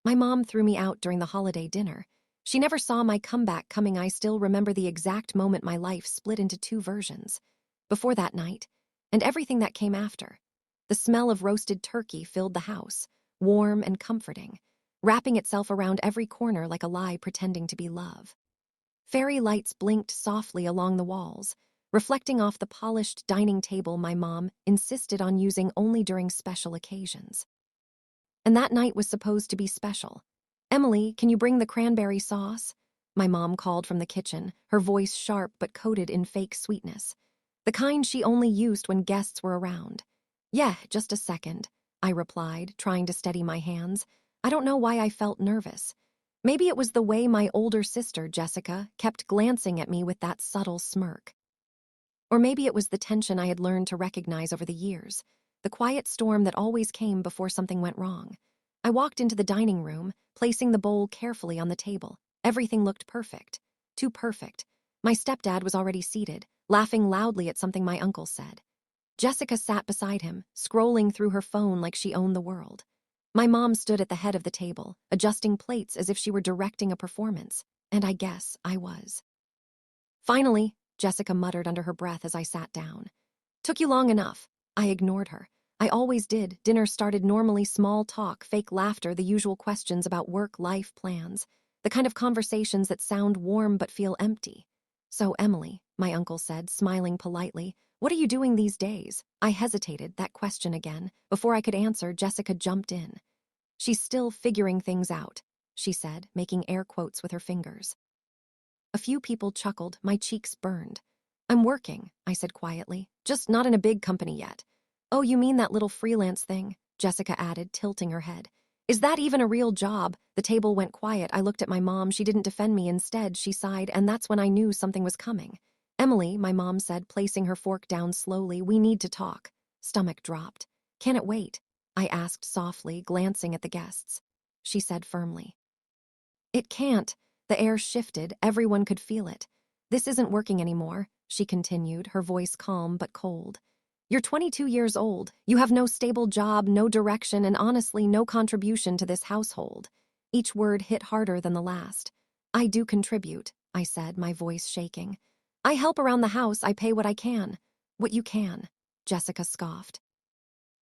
My mom threw me out during the holiday dinner. She never saw my comeback coming. I still remember the exact moment my life split into two versions. Before that night, and everything that came after. The smell of roasted turkey filled the house, warm and comforting, wrapping itself around every corner like a lie pretending to be love. Fairy lights blinked softly along the walls, reflecting off the polished dining table my mom insisted on using only during special occasions. And that night was supposed to be special. "Emily, can you bring the cranberry sauce?" My mom called from the kitchen, her voice sharp but coated in fake sweetness. The kind she only used when guests were around. "Yeah, just a second," I replied, trying to steady my hands. I don't know why I felt nervous. Maybe it was the way my older sister, Jessica, kept glancing at me with that subtle smirk. Or maybe it was the tension I had learned to recognize over the years, the quiet storm that always came before something went wrong. I walked into the dining room, placing the bowl carefully on the table. Everything looked perfect. Too perfect. My stepdad was already seated, laughing loudly at something my uncle said. Jessica sat beside him, scrolling through her phone like she owned the world. My mom stood at the head of the table, adjusting plates as if she were directing a performance, and I guess I was. "Finally," Jessica muttered under her breath as I sat down. "Took you long enough." I ignored her. I always did. Dinner started normally, small talk, fake laughter, the usual questions about work, life, plans. The kind of conversations that sound warm but feel empty. "So, Emily," my uncle said, smiling politely, "what are you doing these days?" I hesitated, that question again. Before I could answer, Jessica jumped in. "She's still figuring things out," she said, making air quotes with her fingers. A few people chuckled, my cheeks burned. "I'm working," I said quietly, "just not in a big company yet." "Oh, you mean that little freelance thing?" Jessica added, tilting her head. "Is that even a real job?" The table went quiet. I looked at my mom. She didn't defend me. Instead, she sighed, and that's when I knew something was coming. "Emily," my mom said, placing her fork down slowly, "we need to talk." Stomach dropped. "Can it wait?" I asked softly, glancing at the guests. She said firmly. "It can't." The air shifted, everyone could feel it. "This isn't working anymore," she continued, her voice calm but cold. "You're 22 years old. You have no stable job, no direction, and honestly, no contribution to this household." Each word hit harder than the last. "I do contribute," I said, my voice shaking. "I help around the house. I pay what I can." "What you can," Jessica scoffed.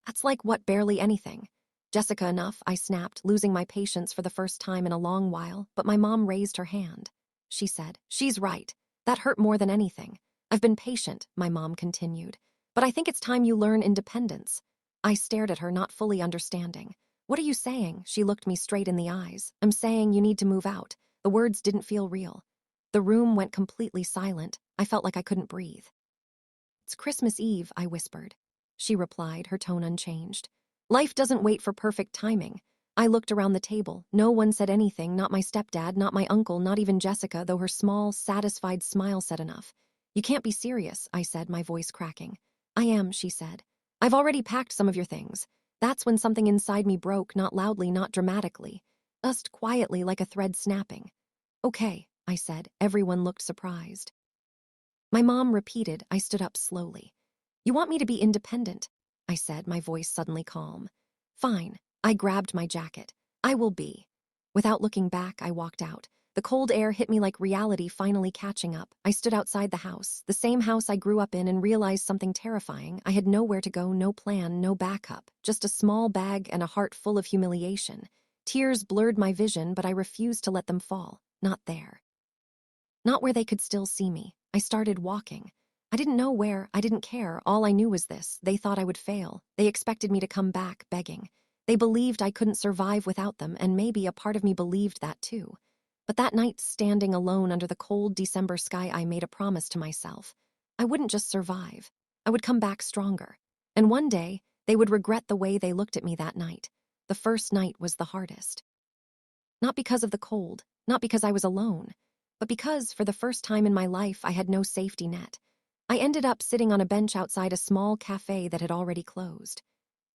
"That's like what, barely anything." "Jessica, enough," I snapped, losing my patience for the first time in a long while, but my mom raised her hand. She said, "She's right. That hurt more than anything. I've been patient," my mom continued, "but I think it's time you learn independence." I stared at her, not fully understanding. "What are you saying?" She looked me straight in the eyes. "I'm saying you need to move out." The words didn't feel real. The room went completely silent. I felt like I couldn't breathe. "It's Christmas Eve," I whispered. She replied, her tone unchanged. "Life doesn't wait for perfect timing." I looked around the table. No one said anything, not my stepdad, not my uncle, not even Jessica, though her small, satisfied smile said enough. "You can't be serious," I said, my voice cracking. "I am," she said. "I've already packed some of your things." That's when something inside me broke, not loudly, not dramatically. Just quietly, like a thread snapping. "Okay," I said. Everyone looked surprised. My mom repeated. I stood up slowly. "You want me to be independent," I said, my voice suddenly calm. "Fine." I grabbed my jacket. "I will be." Without looking back, I walked out. The cold air hit me like reality finally catching up. I stood outside the house, the same house I grew up in, and realized something terrifying. I had nowhere to go, no plan, no backup, just a small bag and a heart full of humiliation. Tears blurred my vision, but I refused to let them fall. Not there. Not where they could still see me. I started walking. I didn't know where, I didn't care. All I knew was this: they thought I would fail. They expected me to come back, begging. They believed I couldn't survive without them, and maybe a part of me believed that too. But that night, standing alone under the cold December sky, I made a promise to myself. I wouldn't just survive. I would come back stronger. And one day, they would regret the way they looked at me that night. The first night was the hardest. Not because of the cold, not because I was alone, but because, for the first time in my life, I had no safety net. I ended up sitting on a bench outside a small cafe that had already closed.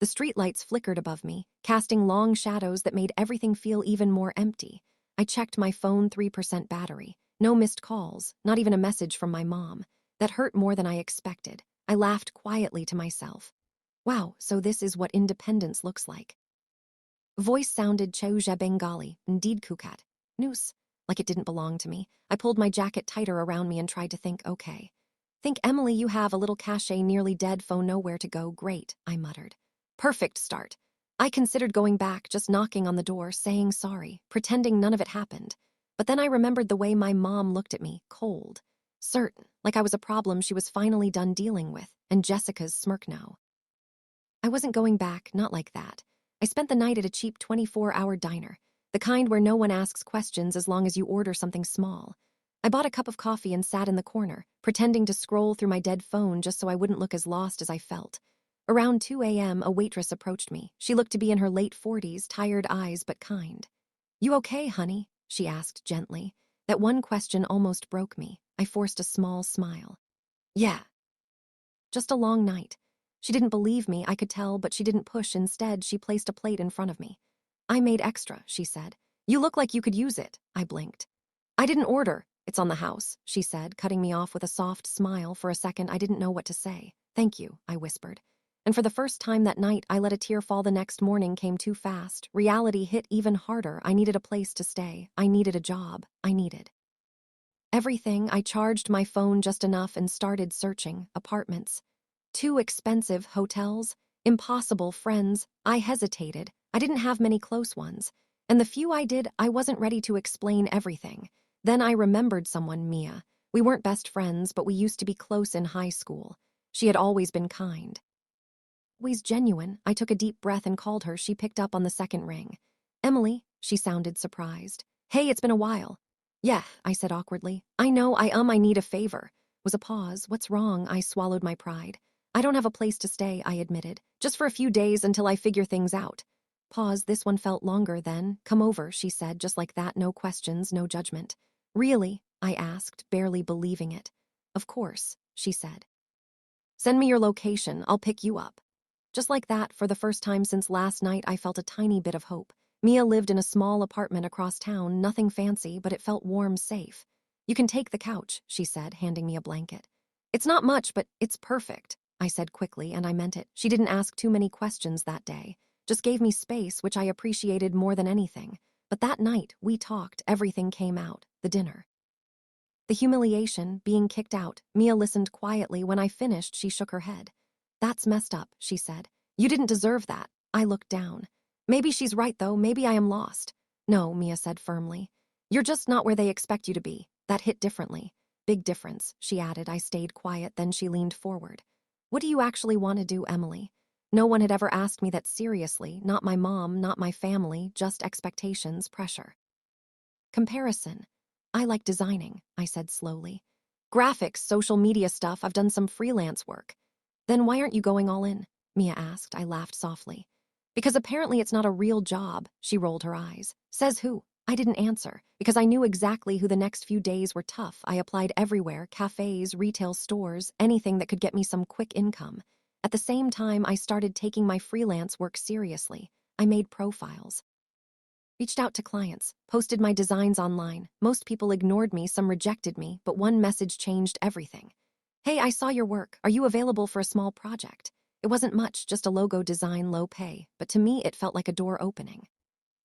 The streetlights flickered above me, casting long shadows that made everything feel even more empty. I checked my phone, 3% battery. No missed calls, not even a message from my mom. That hurt more than I expected. I laughed quietly to myself. Wow, so this is what independence looks like. Voice sounded Chauja Bengali, indeed kukat. Noose. Like it didn't belong to me. I pulled my jacket tighter around me and tried to think, okay. Think, Emily, you have a little cachet, nearly dead phone, nowhere to go. Great, I muttered. Perfect start. I considered going back, just knocking on the door, saying sorry, pretending none of it happened. But then I remembered the way my mom looked at me, cold. Certain, like I was a problem she was finally done dealing with, and Jessica's smirk no. I wasn't going back, not like that. I spent the night at a cheap 24-hour diner, the kind where no one asks questions as long as you order something small. I bought a cup of coffee and sat in the corner, pretending to scroll through my dead phone just so I wouldn't look as lost as I felt. Around 2 a.m., a waitress approached me. She looked to be in her late 40s, tired eyes but kind. You okay, honey? She asked gently. That one question almost broke me. I forced a small smile. Yeah. Just a long night. She didn't believe me, I could tell, but she didn't push. Instead, she placed a plate in front of me. I made extra, she said. You look like you could use it, I blinked. I didn't order. It's on the house, she said, cutting me off with a soft smile. For a second, I didn't know what to say. Thank you, I whispered. And for the first time that night, I let a tear fall. The next morning came too fast. Reality hit even harder. I needed a place to stay. I needed a job. I needed everything. I charged my phone just enough and started searching. Apartments. Too expensive. Hotels. Impossible. Friends. I hesitated. I didn't have many close ones. And the few I did, I wasn't ready to explain everything. Then I remembered someone, Mia. We weren't best friends, but we used to be close in high school. She had always been kind. Always genuine. I took a deep breath and called her. She picked up on the second ring. Emily, she sounded surprised. Hey, it's been a while. Yeah, I said awkwardly. I know, I need a favor. Was a pause. What's wrong? I swallowed my pride. I don't have a place to stay, I admitted. Just for a few days until I figure things out. Pause. This one felt longer then. Come over, she said, just like that. No questions, no judgment. Really? I asked, barely believing it. Of course, she said. Send me your location. I'll pick you up. Just like that, for the first time since last night, I felt a tiny bit of hope. Mia lived in a small apartment across town, nothing fancy, but it felt warm, safe. You can take the couch, she said, handing me a blanket. It's not much, but it's perfect, I said quickly, and I meant it. She didn't ask too many questions that day, just gave me space, which I appreciated more than anything. But that night, we talked, everything came out, the dinner. The humiliation, being kicked out. Mia listened quietly. When I finished, she shook her head. That's messed up, she said. You didn't deserve that. I looked down. Maybe she's right, though. Maybe I am lost. No, Mia said firmly. You're just not where they expect you to be. That hit differently. Big difference, she added. I stayed quiet, then she leaned forward. What do you actually want to do, Emily? No one had ever asked me that seriously. Not my mom, not my family, just expectations, pressure. Comparison. I like designing, I said slowly. Graphics, social media stuff, I've done some freelance work. Then why aren't you going all in? Mia asked. I laughed softly. Because apparently it's not a real job, she rolled her eyes. Says who? I didn't answer, because I knew exactly who. The next few days were tough. I applied everywhere, cafes, retail stores, anything that could get me some quick income. At the same time, I started taking my freelance work seriously. I made profiles. Reached out to clients, posted my designs online. Most people ignored me, some rejected me, but one message changed everything. Hey, I saw your work. Are you available for a small project? It wasn't much, just a logo design, low pay, but to me it felt like a door opening.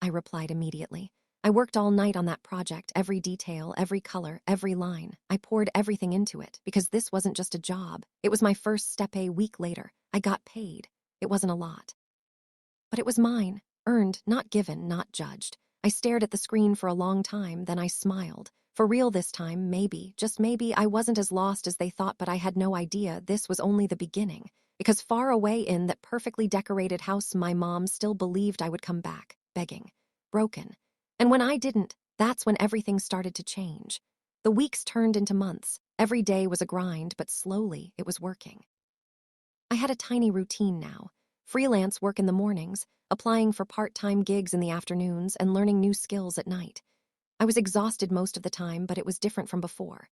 I replied immediately. I worked all night on that project, every detail, every color, every line. I poured everything into it, because this wasn't just a job. It was my first step. A week later, I got paid. It wasn't a lot. But it was mine, earned, not given, not judged. I stared at the screen for a long time, then I smiled. For real this time, maybe, just maybe, I wasn't as lost as they thought, but I had no idea this was only the beginning. Because far away in that perfectly decorated house, my mom still believed I would come back, begging, broken. And when I didn't, that's when everything started to change. The weeks turned into months. Every day was a grind, but slowly it was working. I had a tiny routine now. Freelance work in the mornings, applying for part-time gigs in the afternoons, and learning new skills at night. I was exhausted most of the time, but it was different from before.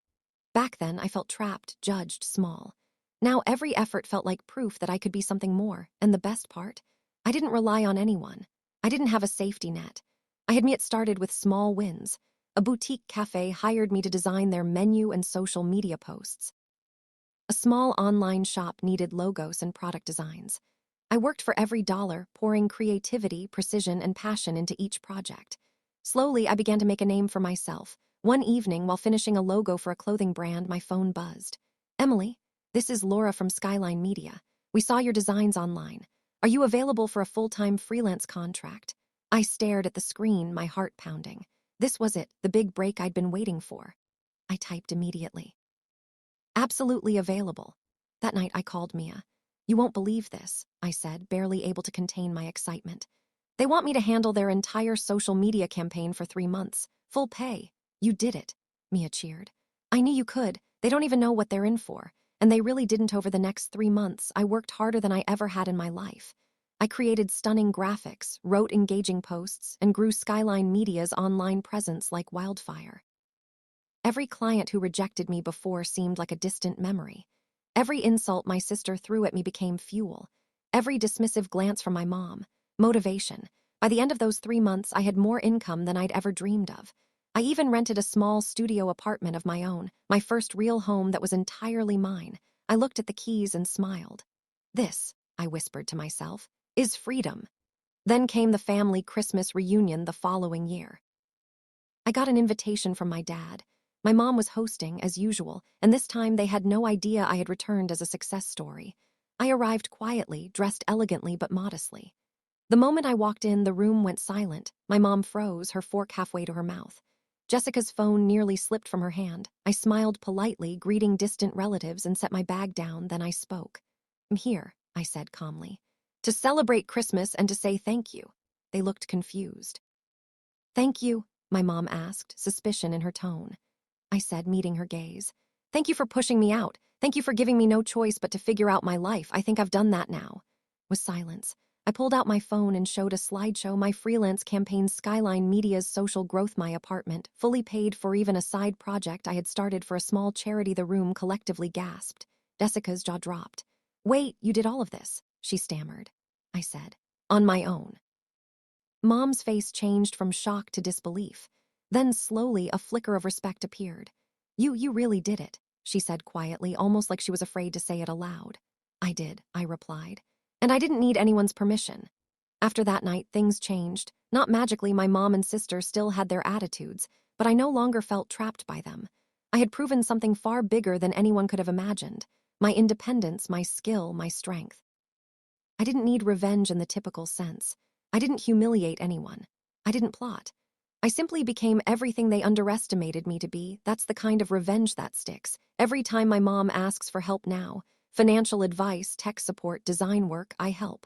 Back then, I felt trapped, judged, small. Now every effort felt like proof that I could be something more, and the best part? I didn't rely on anyone. I didn't have a safety net. I had me started with small wins. A boutique cafe hired me to design their menu and social media posts. A small online shop needed logos and product designs. I worked for every dollar, pouring creativity, precision, and passion into each project. Slowly, I began to make a name for myself. One evening, while finishing a logo for a clothing brand, my phone buzzed. "Emily, this is Laura from Skyline Media. We saw your designs online. Are you available for a full-time freelance contract?" I stared at the screen, my heart pounding. This was it, the big break I'd been waiting for. I typed immediately. "Absolutely available." That night, I called Mia. "You won't believe this," I said, barely able to contain my excitement. "They want me to handle their entire social media campaign for 3 months. Full pay." "You did it," Mia cheered. "I knew you could. They don't even know what they're in for." And they really didn't. Over the next 3 months, I worked harder than I ever had in my life. I created stunning graphics, wrote engaging posts, and grew Skyline Media's online presence like wildfire. Every client who rejected me before seemed like a distant memory. Every insult my sister threw at me became fuel. Every dismissive glance from my mom, motivation. By the end of those 3 months, I had more income than I'd ever dreamed of. I even rented a small studio apartment of my own, my first real home that was entirely mine. I looked at the keys and smiled. "This," I whispered to myself, "is freedom." Then came the family Christmas reunion the following year. I got an invitation from my dad. My mom was hosting, as usual, and this time they had no idea I had returned as a success story. I arrived quietly, dressed elegantly but modestly. The moment I walked in, the room went silent. My mom froze, her fork halfway to her mouth. Jessica's phone nearly slipped from her hand. I smiled politely, greeting distant relatives, and set my bag down. Then I spoke. "I'm here," I said calmly, "to celebrate Christmas and to say thank you." They looked confused. "Thank you?" my mom asked, suspicion in her tone. I said, meeting her gaze. "Thank you for pushing me out. Thank you for giving me no choice but to figure out my life. I think I've done that now." Was silence. I pulled out my phone and showed a slideshow, my freelance campaign, Skyline Media's social growth, my apartment, fully paid for, even a side project I had started for a small charity. The room collectively gasped. Jessica's jaw dropped. "Wait, you did all of this?" she stammered. I said, "On my own." Mom's face changed from shock to disbelief. Then slowly a flicker of respect appeared. You really did it," she said quietly, almost like she was afraid to say it aloud. "I did," I replied. "And I didn't need anyone's permission." After that night, things changed. Not magically, my mom and sister still had their attitudes, but I no longer felt trapped by them. I had proven something far bigger than anyone could have imagined. My independence, my skill, my strength. I didn't need revenge in the typical sense. I didn't humiliate anyone. I didn't plot. I simply became everything they underestimated me to be. That's the kind of revenge that sticks. Every time my mom asks for help now, financial advice, tech support, design work, I help.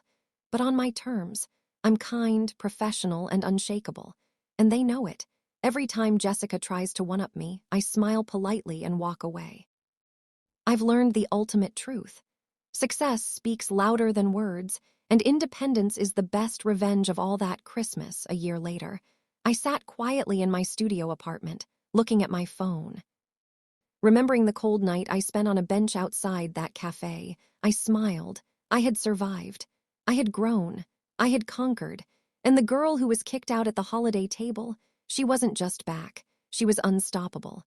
But on my terms. I'm kind, professional, and unshakable. And they know it. Every time Jessica tries to one-up me, I smile politely and walk away. I've learned the ultimate truth. Success speaks louder than words, and independence is the best revenge of all. That Christmas, a year later, I sat quietly in my studio apartment, looking at my phone. Remembering the cold night I spent on a bench outside that cafe, I smiled. I had survived. I had grown. I had conquered. And the girl who was kicked out at the holiday table, she wasn't just back. She was unstoppable.